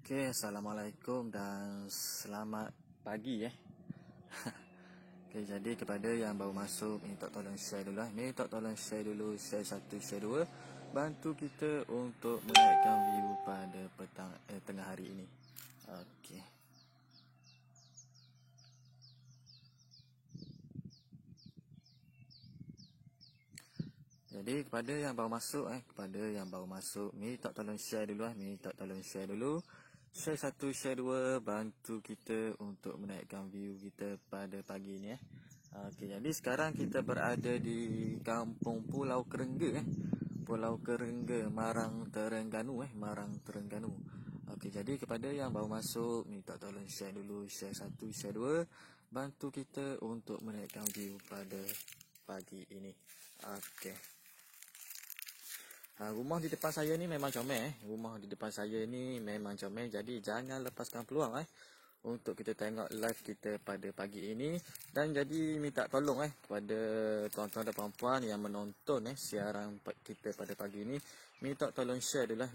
Oke, assalamualaikum dan selamat pagi ya. Oke, jadi kepada yang baru masuk, minta tolong share dulu lah. Minta tolong share dulu, share 1, share 2. Bantu kita untuk menaikkan view pada tengah hari ini. Oke. Jadi kepada yang baru masuk, minta tolong share dulu lah. Minta tolong share dulu. Share 1, share 2, bantu kita untuk menaikkan view kita pada pagi ni ya. Okey, jadi sekarang kita berada di Kampung Pulau Kerengga Pulau Kerengga, Marang Terengganu Okey, jadi kepada yang baru masuk, minta tolong share dulu, share 1, share 2, bantu kita untuk menaikkan view pada pagi ini. Okey. Rumah di depan saya ni memang comel jadi jangan lepaskan peluang untuk kita tengok live kita pada pagi ini. Dan jadi minta tolong kepada tuan-tuan dan puan-puan yang menonton siaran kita pada pagi ini, minta tolong share dulu,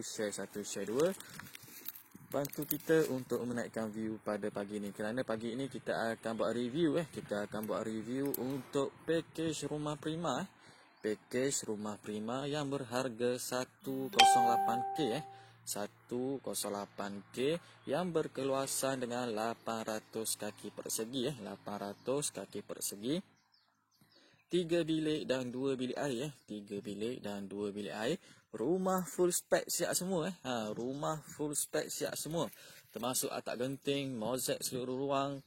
share 1, share 2, bantu kita untuk menaikkan view pada pagi ini. Kerana pagi ini kita akan buat review untuk package rumah prima yang berharga 108K 108K yang berkeluasan dengan 800 kaki persegi 3 bilik dan 2 bilik air Rumah full spec siap semua termasuk atap genting, mozaik seluruh ruang,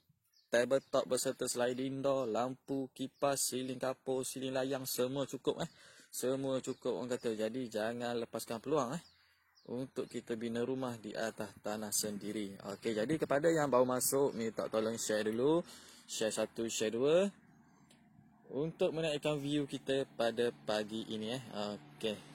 tabletop berserta sliding door, lampu, kipas, siling kapur, siling layang, semua cukup orang kata. Jadi jangan lepaskan peluang untuk kita bina rumah di atas tanah sendiri. Okey, jadi kepada yang baru masuk, minta tolong share dulu, share 1, share 2 untuk menaikkan view kita pada pagi ini Okey.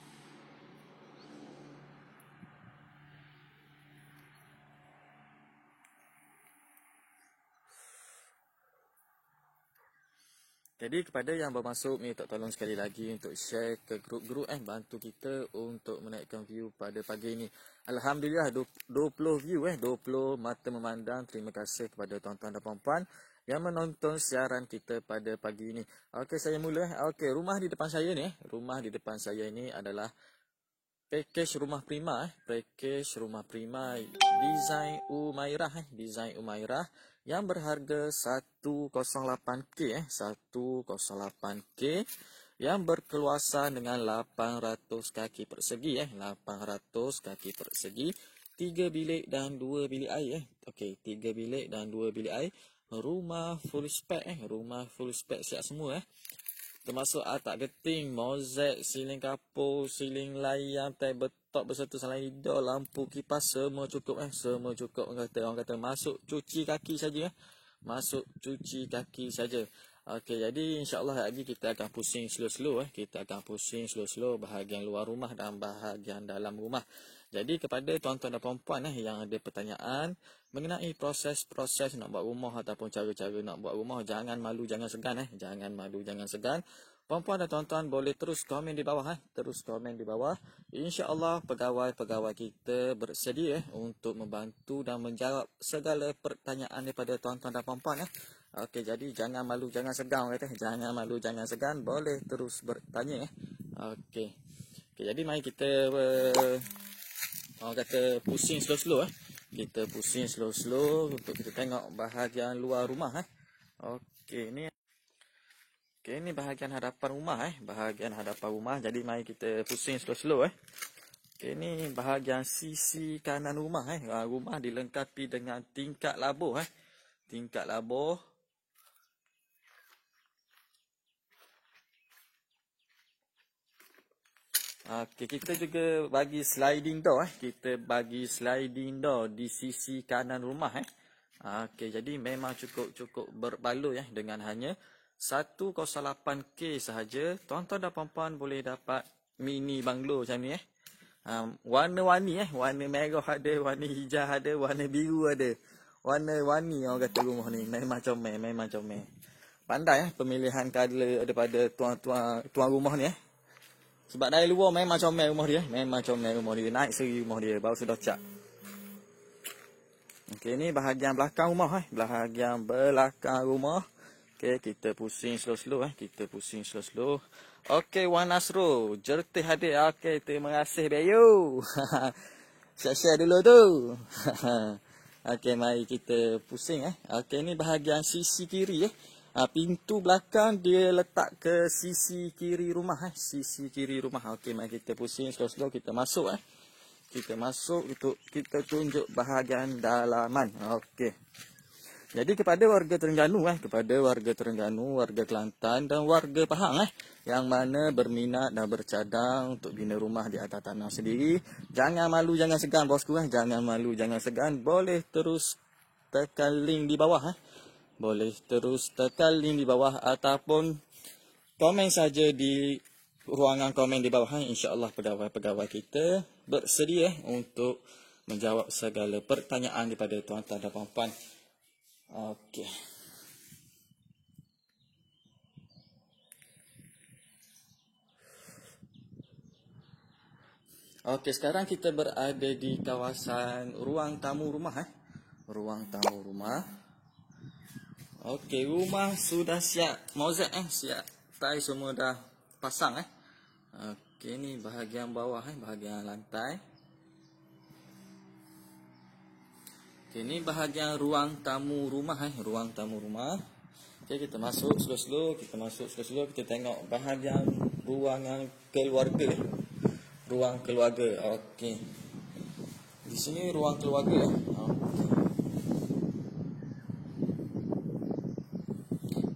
Jadi kepada yang bermasuk, minta tolong sekali lagi untuk share ke grup-grup bantu kita untuk menaikkan view pada pagi ini. Alhamdulillah 20 view 20 mata memandang. Terima kasih kepada tuan-tuan dan puan-puan yang menonton siaran kita pada pagi ini. Okey, saya mula. Okey, rumah di depan saya ni adalah package rumah prima design Umairah yang berharga 108K 108K yang berkeluasan dengan 800 kaki persegi 800 kaki persegi, 3 bilik dan 2 bilik air Okey, 3 bilik dan 2 bilik air. Rumah full spec siap semua termasuk atap genting, mozaik, siling kapur, siling layang, tabletop berserta sliding door, lampu, kipas, semua cukup orang kata masuk cuci kaki saja. Okey, jadi insya-Allah lagi kita akan pusing slow-slow bahagian luar rumah dan bahagian dalam rumah. Jadi kepada tuan-tuan dan puan-puan yang ada pertanyaan mengenai proses nak buat rumah ataupun cara-cara nak buat rumah, jangan malu, jangan segan Puan-puan dan tuan-tuan boleh terus komen di bawah Insya-Allah pegawai-pegawai kita bersedia untuk membantu dan menjawab segala pertanyaan daripada tuan-tuan dan puan-puan Okey, jadi jangan malu, jangan segan boleh terus bertanya Okey. Jadi mari kita orang kata pusing slow-slow Kita pusing slow-slow untuk kita tengok bahagian luar rumah Okey, ni bahagian hadapan rumah Jadi mari kita pusing slow-slow Okey, ni bahagian sisi kanan rumah Rumah dilengkapi dengan tingkap labur Okey, kita juga bagi sliding door di sisi kanan rumah Okey, jadi memang cukup berbaloi dengan hanya 108K sahaja. Tuan-tuan dan puan-puan boleh dapat mini banglo macam ni warna-warni warna merah ada, warna hijau ada, warna biru ada. Warna-warni orang kata rumah ni memang comel. Pandai pemilihan color daripada tuan rumah ni Sebab dari luar memang comel rumah dia. Memang comel rumah dia. Naik seri rumah dia. Baru sudah cat. Okey, ni bahagian belakang rumah. Bahagian belakang rumah. Okey, kita pusing slow-slow. Kita pusing slow-slow. Okey, Wan Nasro. Jertih hadir. Okey, terima kasih, Bayu. Share-share dulu tu. Okey, mari kita pusing. Okey, ni bahagian sisi kiri. Pintu belakang dia letak ke sisi kiri rumah. Sisi kiri rumah. Okey, mari kita pusing slow-slow. Kita masuk. Kita masuk untuk kita tunjuk bahagian dalaman. Okey. Jadi kepada warga Terengganu, warga Kelantan dan warga Pahang yang mana berminat dan bercadang untuk bina rumah di atas tanah sendiri, jangan malu, jangan segan bosku. Jangan malu, jangan segan. Boleh terus tekan link di bawah. Boleh terus tekan link di bawah ataupun komen saja di ruangan komen di bawah. InsyaAllah pegawai-pegawai kita bersedia untuk menjawab segala pertanyaan daripada tuan-tuan dan puan-puan. Okey. Okey, sekarang kita berada di kawasan ruang tamu rumah. Ruang tamu rumah. Okey, rumah sudah siap mozaik siap. Tai semua dah pasang Okey, ni bahagian bawah bahagian lantai. Okey, ni bahagian ruang tamu rumah ruang tamu rumah. Okey, kita masuk slow-slow, kita tengok bahagian ruangan keluarga. Ruang keluarga. Okey. Di sini ruang keluarga. Okey.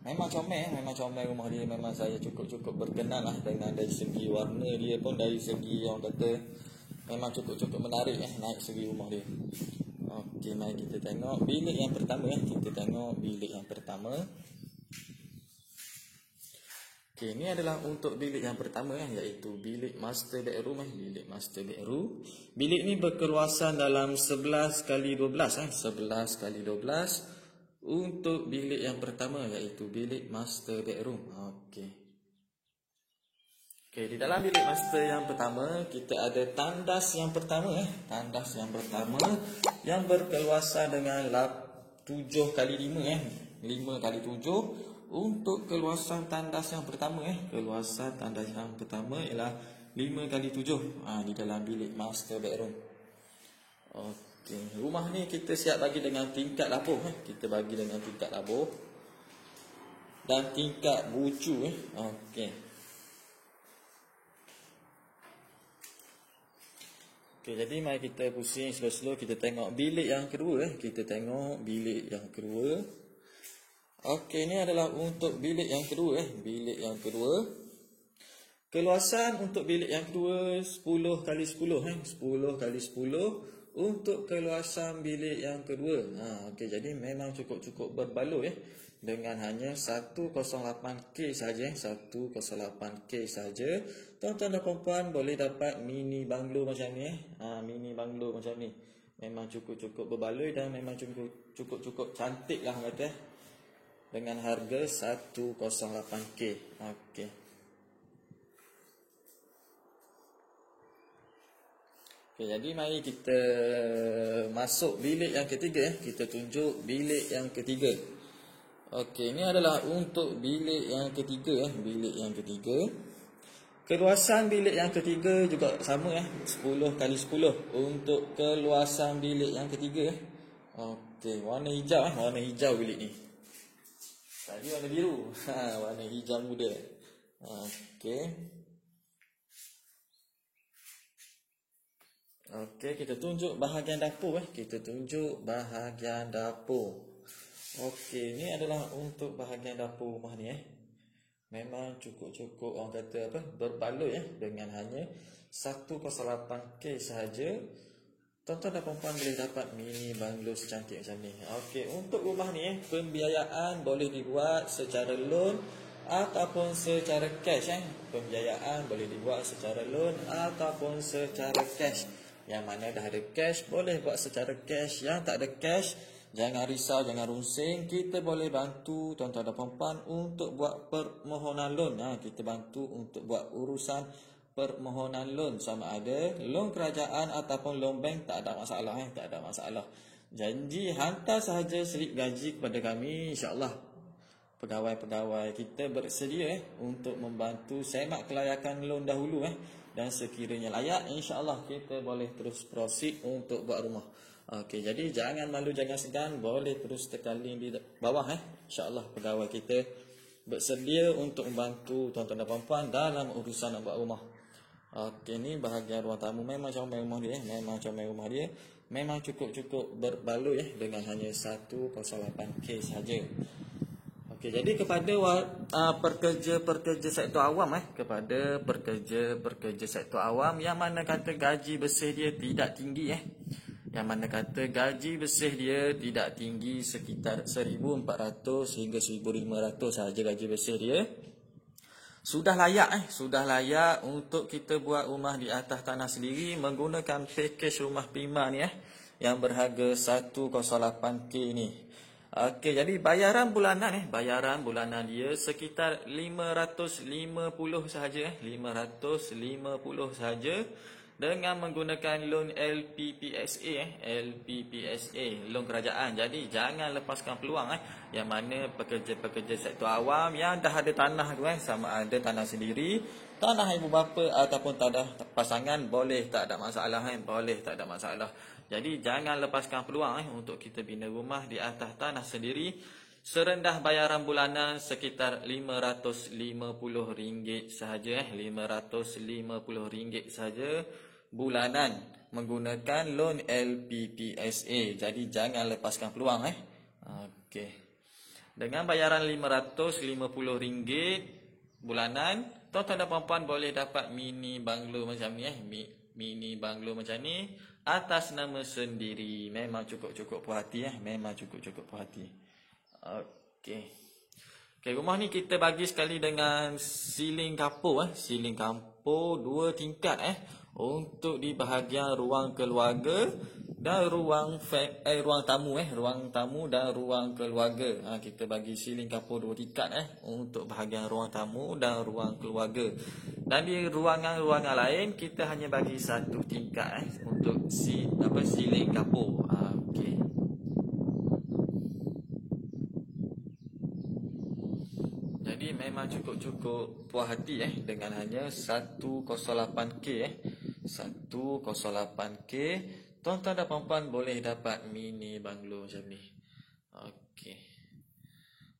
Memang comel rumah dia. Memang saya cukup berkenan dengan dari segi warna dia pun, dari segi orang kata memang cukup menarik naik segi rumah dia. Okey, mari kita tengok bilik yang pertama Okey, ini adalah untuk bilik yang pertama iaitu bilik master bedroom Bilik ni berkeluasan dalam 11x12 11x12 untuk bilik yang pertama iaitu bilik master bedroom. Okey, di dalam bilik master yang pertama kita ada tandas yang pertama yang berkeluasan dengan 7x5 5x7 untuk keluasan tandas yang pertama keluasan tandas yang pertama ialah 5x7 di dalam bilik master bedroom. Okey, rumah ni kita siap bagi dengan tingkat dapur kita bagi dengan tingkat dapur dan tingkat bucu Okey, jadi mari kita pusing slow-slow. Kita tengok bilik yang kedua. Okey, ni adalah untuk bilik yang kedua. Keluasan untuk bilik yang kedua 10x10 10x10 untuk keluasan bilik yang kedua. Okey, jadi memang cukup berbaloi dengan hanya 108K saja. 108K saja. Tuan-tuan dan puan-puan boleh dapat mini banglo macam ni. Memang cukup berbaloi dan memang cukup cantik lah kata. Dengan harga 108K. Okey. Okey, jadi mari kita masuk bilik yang ketiga. Kita tunjuk bilik yang ketiga. Okey, ini adalah untuk bilik yang ketiga. Keluasan bilik yang ketiga juga sama 10x10 untuk keluasan bilik yang ketiga. Okey, warna hijau bilik ni. Tadi warna biru. Warna hijau muda. Okey, kita tunjuk bahagian dapur. Okey, ni adalah untuk bahagian dapur rumah ni Memang cukup orang kata berbaloi dengan hanya 108K sahaja. Tuan-tuan dan puan-puan boleh dapat mini banglo secantik macam ni. Okey, untuk rumah ni pembiayaan boleh dibuat secara loan ataupun secara cash Pembiayaan boleh dibuat secara loan ataupun secara cash. Yang mana dah ada cash boleh buat secara cash. Yang tak ada cash, jangan risau, jangan runsing. Kita boleh bantu tuan-tuan dan puan-puan untuk buat permohonan loan. Kita bantu untuk buat urusan permohonan loan, sama ada loan kerajaan ataupun loan bank, tak ada masalah, tak ada masalah. Janji hantar sahaja slip gaji kepada kami, insya-Allah pegawai-pegawai kita bersedia untuk membantu semak kelayakan loan dahulu, dan sekiranya layak, insya-Allah kita boleh terus proceed untuk buat rumah. Okey, jadi jangan malu, jangan segan, boleh terus tekan link di bawah, insya-Allah pegawai kita bersedia untuk membantu tuan-tuan dan puan-puan dalam urusan nak buat rumah. Okey, ni bahagian ruang tamu. Memang comel rumah dia, memang comel rumah dia. Memang cukup-cukup berbaloi dengan hanya 108K saja. Okey, jadi kepada pekerja-pekerja sektor awam, kepada pekerja-pekerja sektor awam yang mana kata gaji bersih dia tidak tinggi, yang mana kata gaji bersih dia tidak tinggi, sekitar 1,400 hingga 1,500 sahaja gaji bersih dia, sudah layak untuk kita buat rumah di atas tanah sendiri menggunakan pakej rumah prima ni, yang berharga 108K ni. Okey, jadi bayaran bulanan dia sekitar 550 sahaja, 550 sahaja, dengan menggunakan loan LPPSA, loan kerajaan. Jadi jangan lepaskan peluang, yang mana pekerja-pekerja sektor awam yang dah ada tanah tu, sama ada tanah sendiri, tanah ibu bapa ataupun tanah pasangan, boleh, tak ada masalah, boleh, tak ada masalah. Jadi jangan lepaskan peluang untuk kita bina rumah di atas tanah sendiri. Serendah bayaran bulanan sekitar RM550 sahaja, RM550 sahaja bulanan menggunakan loan LPPSA. Jadi jangan lepaskan peluang, Okey. Dengan bayaran RM550 bulanan, tuan-tuan dan puan-puan boleh dapat mini banglo macam ni, mini banglo macam ni atas nama sendiri. Memang cukup-cukup puas hati, memang cukup-cukup puas hati. Okey. Okey, rumah ni kita bagi sekali dengan siling kapur, siling kapur 2 tingkat, untuk di bahagian ruang keluarga dan ruang tamu, ruang tamu dan ruang keluarga. Kita bagi siling kapur 2 tingkat, untuk bahagian ruang tamu dan ruang keluarga. Dan di ruangan-ruangan lain kita hanya bagi 1 tingkat, untuk siling kapur. Okey. Jadi memang cukup-cukup puas hati, dengan hanya 108K, 108K, tuan-tuan dan puan-puan boleh dapat mini banglo macam ni. Okey.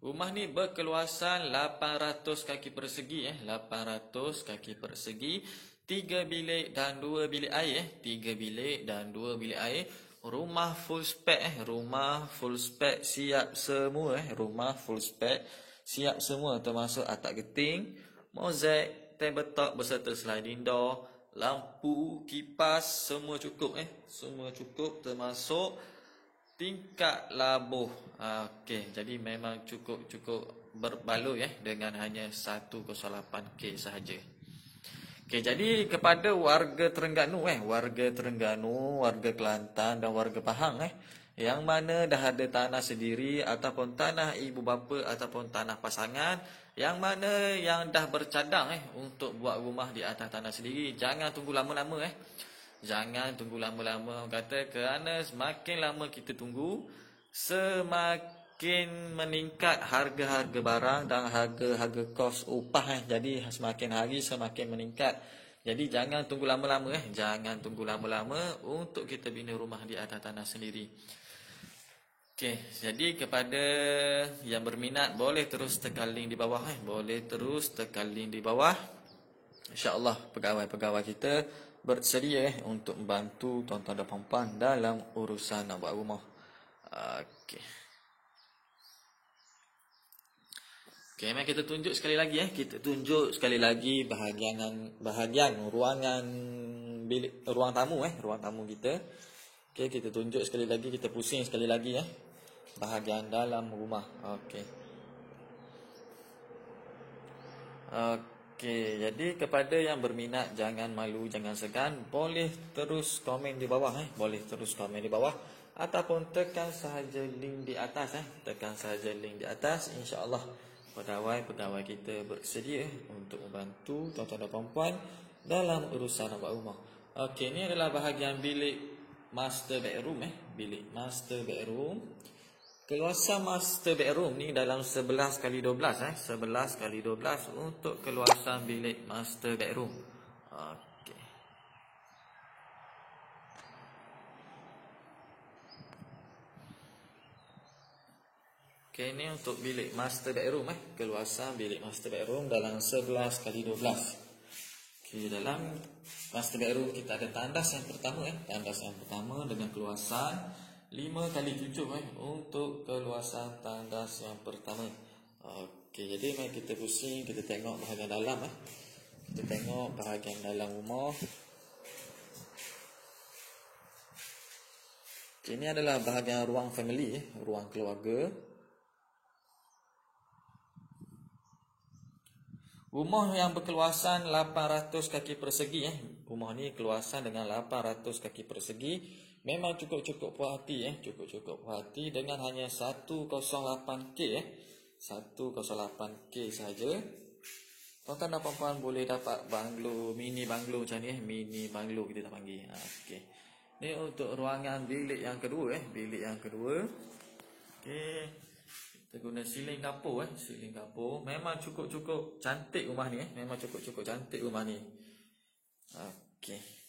Rumah ni berkeluasan 800 kaki persegi, 800 kaki persegi, 3 bilik dan 2 bilik air, 3 bilik dan 2 bilik air. Rumah full spec, rumah full spec siap semua, rumah full spec siap semua, termasuk atap geting, mozaik, tabletop beserta sliding door, lampu, kipas, semua cukup, semua cukup, termasuk tingkat labuh. Okey, jadi memang cukup berbaloi, dengan hanya 108K sahaja. Okey, jadi kepada warga Terengganu, warga Kelantan dan warga Pahang, yang mana dah ada tanah sendiri ataupun tanah ibu bapa ataupun tanah pasangan, yang mana yang dah bercadang untuk buat rumah di atas tanah sendiri, jangan tunggu lama-lama, jangan tunggu lama-lama. Kata kerana semakin lama kita tunggu, semakin meningkat harga-harga barang dan harga-harga kos upah, jadi semakin hari semakin meningkat. Jadi jangan tunggu lama-lama, jangan tunggu lama-lama untuk kita bina rumah di atas tanah sendiri. Okey, jadi kepada yang berminat boleh terus tekan link di bawah, boleh terus tekan link di bawah. InsyaAllah pegawai-pegawai kita bersedia untuk membantu tuan-tuan dan puan-puan dalam urusan nak buat rumah. Okey. Okey, mari kita tunjuk sekali lagi, kita tunjuk sekali lagi bahagian ruangan bilik, ruang tamu kita. Okey, kita tunjuk sekali lagi, kita pusing sekali lagi, bahagian dalam rumah. Okey. Okey, jadi kepada yang berminat, jangan malu, jangan segan, boleh terus komen di bawah, boleh terus komen di bawah ataupun tekan sahaja link di atas, tekan sahaja link di atas. InsyaAllah pegawai-pegawai kita bersedia untuk membantu tuan-tuan dan puan-puan dalam urusan nak buat rumah. Okey, ni adalah bahagian bilik master bedroom bilik master bedroom. Keluasan master bedroom ni dalam 11x12 11x12 untuk keluasan bilik master bedroom. Okey. Okey, ni untuk bilik master bedroom keluasan bilik master bedroom dalam 11x12. Okey, dalam master bedroom kita ada tandas yang pertama tandas yang pertama dengan keluasan 5x7 untuk keluasan tandas yang pertama. Okey, jadi mari kita pusing, kita tengok bahagian dalam Kita tengok bahagian dalam rumah. Okey, ini adalah bahagian ruang family ruang keluarga. Rumah yang berkeluasan 800 kaki persegi Rumah ni keluasan dengan 800 kaki persegi. Memang cukup-cukup puas hati cukup-cukup puas hati dengan hanya 108K 108K saja. Tuan-tuan dan puan-puan boleh dapat banglo, mini banglo macam ni mini banglo kita tak panggil. Okey. Ni untuk ruangan bilik yang kedua bilik yang kedua. Okey. Kita guna siling dapur siling dapur. Memang cukup-cukup cantik rumah ni memang cukup-cukup cantik rumah ni. Okey.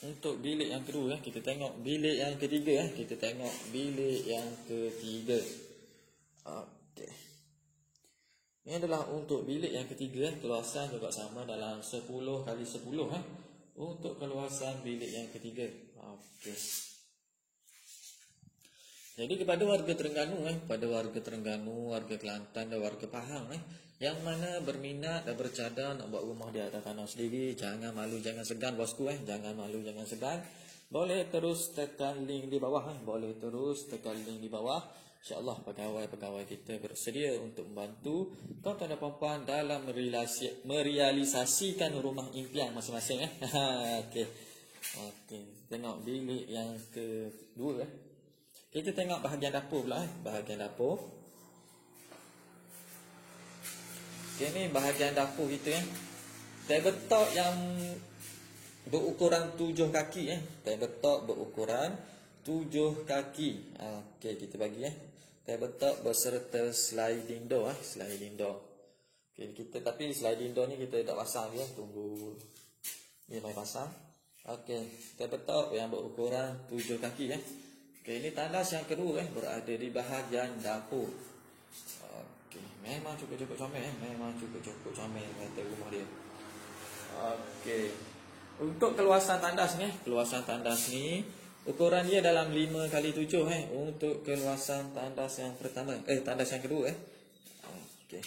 Untuk bilik yang kedua kita tengok bilik yang ketiga kita tengok bilik yang ketiga. Okey. Ini adalah untuk bilik yang ketiga keluasan juga sama dalam 10x10 untuk keluasan bilik yang ketiga. Okey. Jadi kepada warga Terengganu warga Kelantan dan warga Pahang yang mana berminat dan bercadang nak buat rumah di atas tanah sendiri, jangan malu jangan segan bosku jangan malu jangan segan. Boleh terus tekan link di bawah InsyaAllah pegawai-pegawai kita bersedia untuk membantu tuan-tuan dan puan-puan dalam merealisasikan rumah impian masing-masing Okey. Tengok bilik yang kedua Kita tengok bahagian dapur pula bahagian dapur. Okey, ni bahagian dapur kita tabletop yang berukuran 7 kaki tabletop berukuran 7 kaki. Okey, kita bagi tabletop beserta sliding door sliding door. Okey, kita tapi sliding door ni kita tak pasang tunggu ni mai pasang. Okey, tabletop yang berukuran 7 kaki Okey, ini tandas yang kedua berada di bahagian dapur. Okey, memang cukup-cukup comel kata rumah dia. Okey. Untuk keluasan tandas ni ukuran dia dalam 5x7 untuk keluasan tandas yang pertama tandas yang kedua Okey.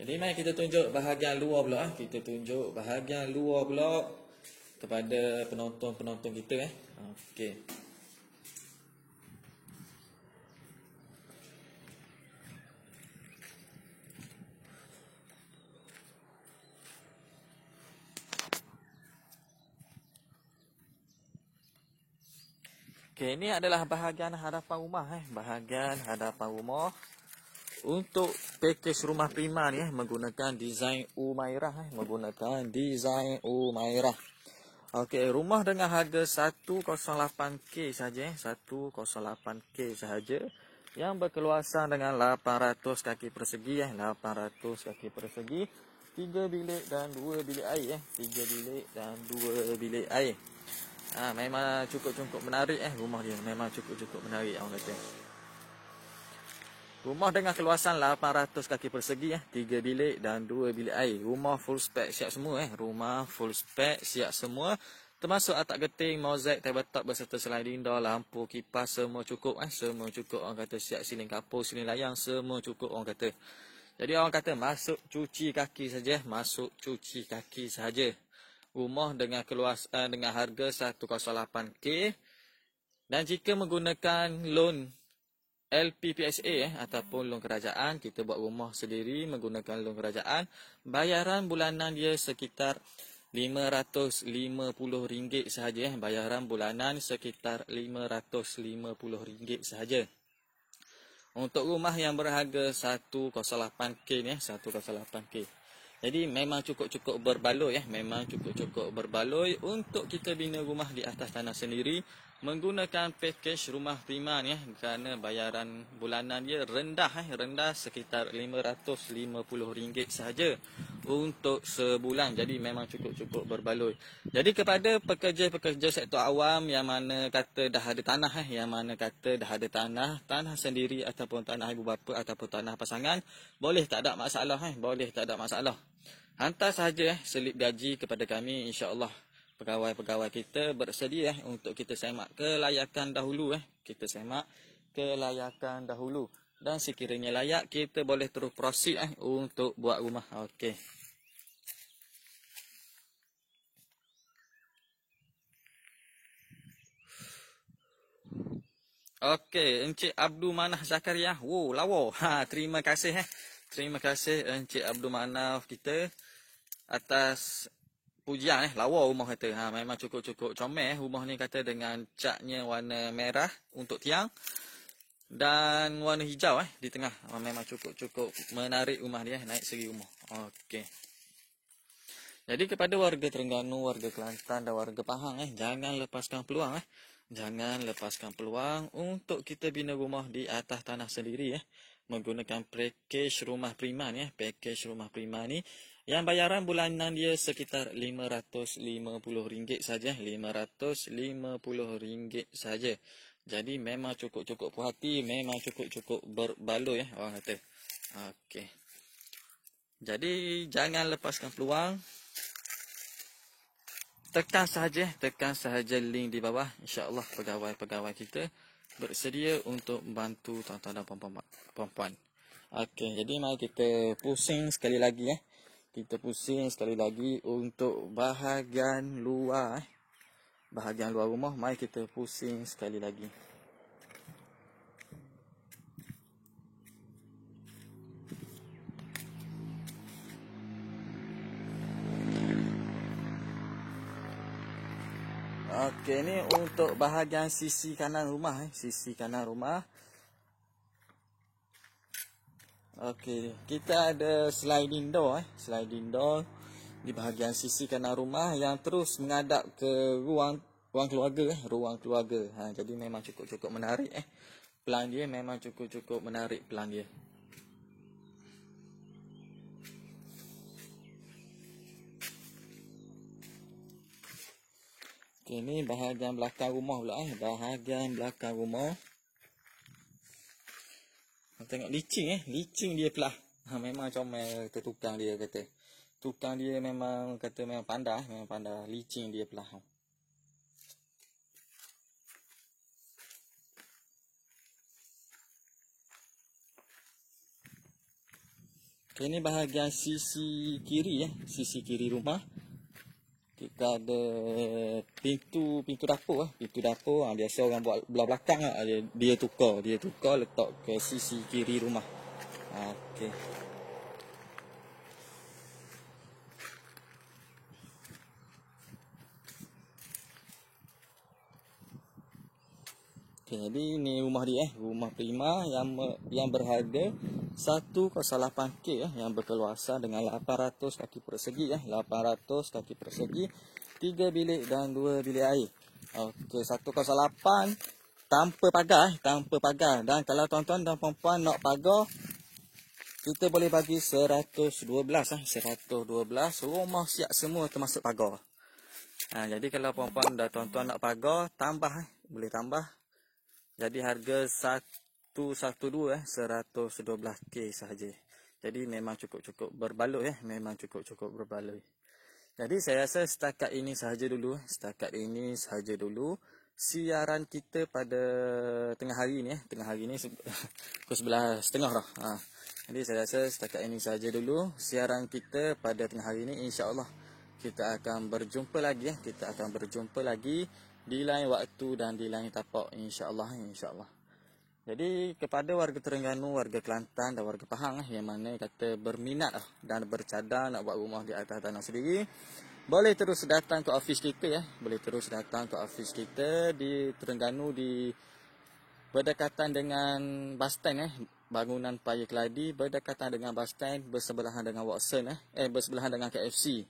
Jadi mari kita tunjuk bahagian luar pula kepada penonton-penonton kita Okey. Okey, ini adalah bahagian hadapan rumah bahagian hadapan rumah. Untuk pakej rumah prima ni menggunakan design Umairah Okey, rumah dengan harga 108K saja 108K sahaja yang berkeluasan dengan 800 kaki persegi 800 kaki persegi, 3 bilik dan 2 bilik air 3 bilik dan 2 bilik air. Memang cukup-cukup menarik rumah dia. Memang cukup-cukup menarik orang kata. Rumah dengan keluasan 800 kaki persegi 3 bilik dan 2 bilik air. Rumah full spec siap semua Rumah full spec siap semua. Termasuk atap geting, mozaik, tabletop beserta sliding door, lampu, kipas semua cukup semua cukup orang kata. Siap siling kapur, siling layang semua cukup orang kata. Jadi orang kata masuk cuci kaki saja. Rumah dengan keluasan dengan harga 108K dan jika menggunakan loan LPPSA ataupun loan kerajaan, kita buat rumah sendiri menggunakan loan kerajaan, bayaran bulanan dia sekitar RM550 sahaja bayaran bulanan sekitar RM550 sahaja. Untuk rumah yang berharga 108K ni 108K. Jadi memang cukup-cukup berbaloi memang cukup-cukup berbaloi untuk kita bina rumah di atas tanah sendiri menggunakan package rumah prima ni kerana bayaran bulanan dia rendah rendah sekitar RM550 sahaja untuk sebulan. Jadi memang cukup-cukup berbaloi. Jadi kepada pekerja-pekerja sektor awam yang mana kata dah ada tanah yang mana kata dah ada tanah sendiri ataupun tanah ibu bapa ataupun tanah pasangan, boleh tak ada masalah boleh tak ada masalah. Hantar sahaja selip gaji kepada kami, insya-Allah pegawai-pegawai kita bersedia untuk kita semak kelayakan dahulu kita semak kelayakan dahulu dan sekiranya layak kita boleh terus proceed untuk buat rumah. Okey. Okey, Encik Abdul Manaf Zakaria. Wow, lawa. Terima kasih Terima kasih Encik Abdul Manaf kita atas pujian lawa rumah kata. Memang cukup-cukup comel rumah ni kata dengan catnya warna merah untuk tiang dan warna hijau di tengah. Memang cukup-cukup menarik rumah dia, naik segi rumah. Okey. Jadi kepada warga Terengganu, warga Kelantan dan warga Pahang jangan lepaskan peluang jangan lepaskan peluang untuk kita bina rumah di atas tanah sendiri menggunakan package rumah prima ni package rumah prima ni yang bayaran bulanan dia sekitar RM550 saja, RM550 saja. Jadi memang cukup-cukup puas hati, memang cukup-cukup berbaloi orang kata. Okey. Jadi jangan lepaskan peluang. Tekan sahaja link di bawah. InsyaAllah pegawai-pegawai kita bersedia untuk membantu tuan-tuan dan puan-puan. Okey, jadi mari kita pusing sekali lagi Kita pusing sekali lagi untuk bahagian luar bahagian luar rumah. Mari kita pusing sekali lagi. Okey, ni untuk bahagian sisi kanan rumah sisi kanan rumah. Okey, kita ada sliding door di bahagian sisi kanan rumah yang terus menghadap ke ruang keluarga. Jadi memang cukup-cukup menarik Plan dia memang cukup-cukup menarik plan dia. Okey, ni bahagian belakang rumah pula bahagian belakang rumah. Tengok licin dia pula. Memang comel tukang dia kata. Tukang dia memang kata memang pandai, licin dia pula. Okay, ini bahagian sisi kiri sisi kiri rumah. Kita ada pintu dapur biasa orang buat belah belakang dia tukar letak ke sisi kiri rumah. Okey. Okay, jadi ini rumah dia rumah prima yang berharga 108K yang berkeluasan dengan 800 kaki persegi 800 kaki persegi, 3 bilik dan 2 bilik air. Okey, 108 tanpa pagar dan kalau tuan-tuan dan puan-puan nak pagar kita boleh bagi 112 rumah siap semua termasuk pagar. Jadi kalau puan-puan dan tuan-tuan nak pagar tambah boleh tambah. Jadi harga 112 112K sahaja. Jadi memang cukup-cukup berbaloi memang cukup-cukup berbaloi. Jadi saya rasa setakat ini sahaja dulu siaran kita pada tengah hari ni pukul 11.30 dah. Jadi saya rasa setakat ini sahaja dulu siaran kita pada tengah hari ni. InsyaAllah kita akan berjumpa lagi di lain waktu dan di lain tapak, insya-Allah. Jadi kepada warga Terengganu, warga Kelantan dan warga Pahang yang mana kata berminat dan bercadang nak buat rumah di atas tanah sendiri, boleh terus datang ke office kita di Terengganu, di berdekatan dengan bus stand bangunan Paya Keladi berdekatan dengan bus stand, bersebelahan dengan Watson bersebelahan dengan KFC.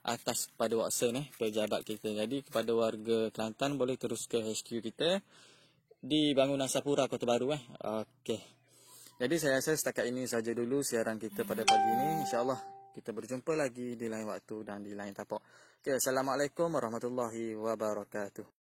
Atas pada Watson pejabat kita. Jadi kepada warga Kelantan boleh terus ke HQ kita di bangunan Sapura Kota Baru Okey. Jadi saya rasa setakat ini saja dulu siaran kita pada pagi ini. InsyaAllah kita berjumpa lagi di lain waktu dan di lain tapak. Okey, Assalamualaikum warahmatullahi wabarakatuh.